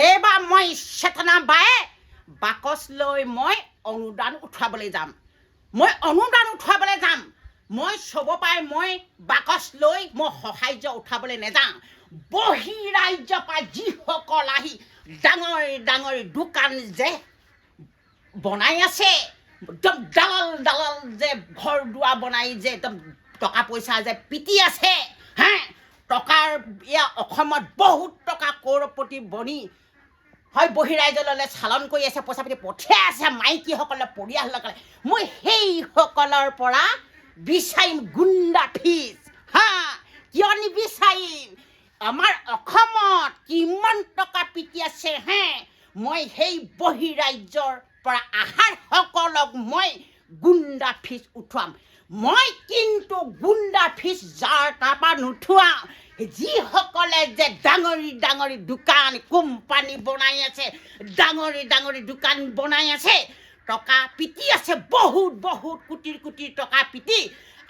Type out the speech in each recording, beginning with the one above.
এইবাৰ মই চেতনা বায়ে বাকচ লৈ মই অনুদান উঠাবলৈ যাম। মই চব পাই মই বাকচ লৈ মই সাহায্য উঠাবলৈ নেযাওঁ। বহিৰাজ্যৰ পৰা যিসকল আহি ডাঙৰ ডাঙৰ দোকান যে বনাই আছে, একদম দালাল যে ঘৰ দুৱাৰ বনাই যে একদম টকা পইচা যে পিটি আছে, টকাৰ এয়া অসমত বহুত টকা কৰপতি বনি হয় বহিৰাজ্যলৈ চালান কৰি আছে, পইচা পাতি পঠিয়াই আছে মাইকীসকলে পৰিয়ালসকলে। মই সেইসকলৰ পৰা বিচাৰিম গুণ্ডা ফিজ। কিয় নিবিচাৰিম? আমাৰ অসমত কিমান টকা পিটি আছে মই সেই বহিৰাজ্যৰ পৰা আহাৰসকলক মই গুণ্ডা ফিজ উঠোৱাম। মই কিন্তু গুণ্ডা ফিজ যাৰ তাৰপৰা নুঠোৱাওঁ, যিসকলে যে ডাঙৰি ডাঙৰি দোকান কোম্পানী বনাই আছে, ডাঙৰি দোকান বনাই আছে, টকা পিটি আছে, বহুত বহুত কোটি টকা পিটি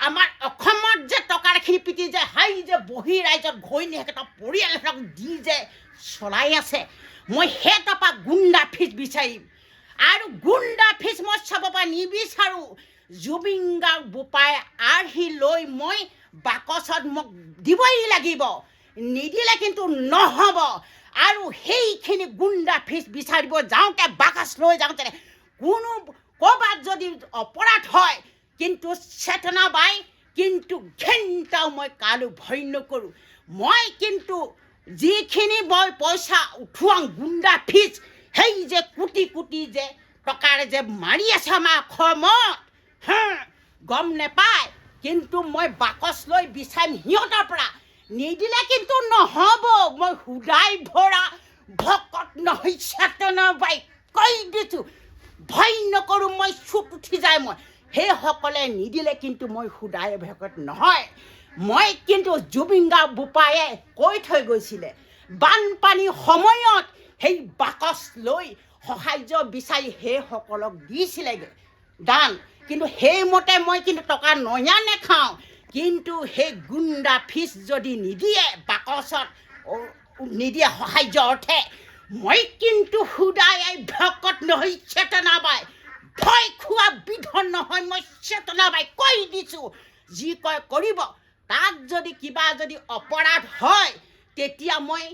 আমাৰ অসমত যে টকাখিনি পিটি যে যে বহিৰাজ্যত ঘৈণীয়েকেইটা পৰিয়ালহঁতক দি যে চলাই আছে, মই সেই তাৰপৰা গুণ্ডা ফিজ বিচাৰিম। আৰু গুণ্ডা ফিজ মই চাব পৰা নিবিচাৰোঁ। জুবিন গাৰ্গ বোপাই আৰ্হি লৈ মই বাকচত মোক দিবই লাগিব, নিদিলে কিন্তু নহ'ব। আৰু সেইখিনি গুণ্ডা ফিজ বিচাৰিব যাওঁতে বাকচ লৈ যাওঁতে কোনো ক'ৰবাত যদি অপৰাধ হয় কিন্তু চেতনা বাই কিন্তু ঘেণ্টাও মই কালো ভয় নকৰোঁ। মই কিন্তু যিখিনি মই পইচা উঠোৱাওঁ গুণ্ডা ফিজ, সেই যে কোটি যে টকাৰ যে মাৰি আছে আমাৰ অসমত, গম নেপায়, কিন্তু মই বাকচ লৈ বিচাৰিম সিহঁতৰ পৰা, নিদিলে কিন্তু নহ'ব। মই সুদাই ভৰা ভকত নহয় চেতনা বাই কৈ দিছোঁ, ভয় নকৰোঁ, মই চুট উঠি যায়। মই সেইসকলে নিদিলে কিন্তু মই সুদাই ভকত নহয়। মই কিন্তু জুবিন গাৰ্গ বোপায়ে কৈ থৈ গৈছিলে বানপানীৰ সময়ত সেই বাকচ লৈ সাহায্য বিচাৰি সেইসকলক দিছিলেগৈ দান। কিন্তু সেইমতে মই কিন্তু টকা নয়া নেখাওঁ। কিন্তু সেই গুণ্ডা ফিজ যদি নিদিয়ে, বাকচত নিদিয়ে সাহায্য অৰ্থে, মই কিন্তু সুদাই ভকত নহয় চেতনা বাই, ভয় খোৱা বিধৰ নহয় মই চেতনা বাই কৈ দিছোঁ। যি কয় কৰিব, তাত যদি কিবা যদি অপৰাধ হয় তেতিয়া মই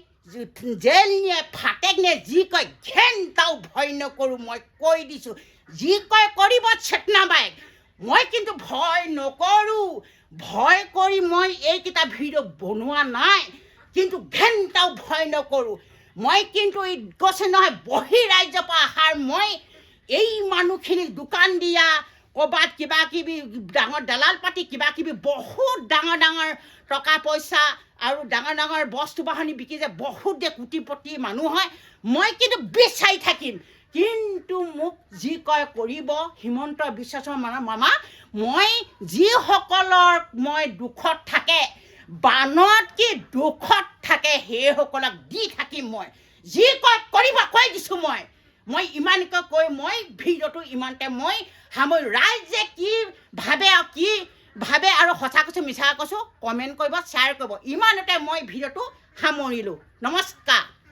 জেল নিয়ে ফাটেক নিয়ে, যি কয় ঘেণ্টাও ভয় নকৰোঁ, মই কৈ দিছোঁ। যি কয় কৰিব চেতনা বাই, মই কিন্তু ভয় নকৰোঁ। ভয় কৰি মই এইকেইটা ভিডিঅ' বনোৱা নাই, কিন্তু ঘেণ্টাও ভয় নকৰোঁ। মই কিন্তু এই কৈছে নহয় বহিৰাজ্যৰ পৰা অহাৰ মই এই মানুহখিনিক দোকান দিয়া, ক'ৰবাত কিবা কিবি ডাঙৰ দালাল পাতি কিবা কিবি বহুত ডাঙৰ টকা পইচা আৰু ডাঙৰ বস্তু বাহনি বিকি যে বহুত যে কোটিপতি মানুহ হয়, মই কিন্তু বিচাৰি থাকিম। কিন্তু মোক যি কয় কৰিব হিমন্ত বিশ্ব শৰ্মা মামা, মই যিসকলৰ মই দুখত থাকে, বানত কি দুখত থাকে, সেইসকলক দি থাকিম। মই যি কয় কৰিব কৈ দিছোঁ। মই ইমানকৈ কৈ মই ভিডিঅ'টো ইমানতে মই সামৰি, ৰাইজে কি ভাবে আৰু সঁচা কৈছোঁ মিছা কৈছোঁ কমেণ্ট কৰিব, শ্বেয়াৰ কৰিব। ইমানতে মই ভিডিঅ'টো সামৰিলোঁ। নমস্কাৰ।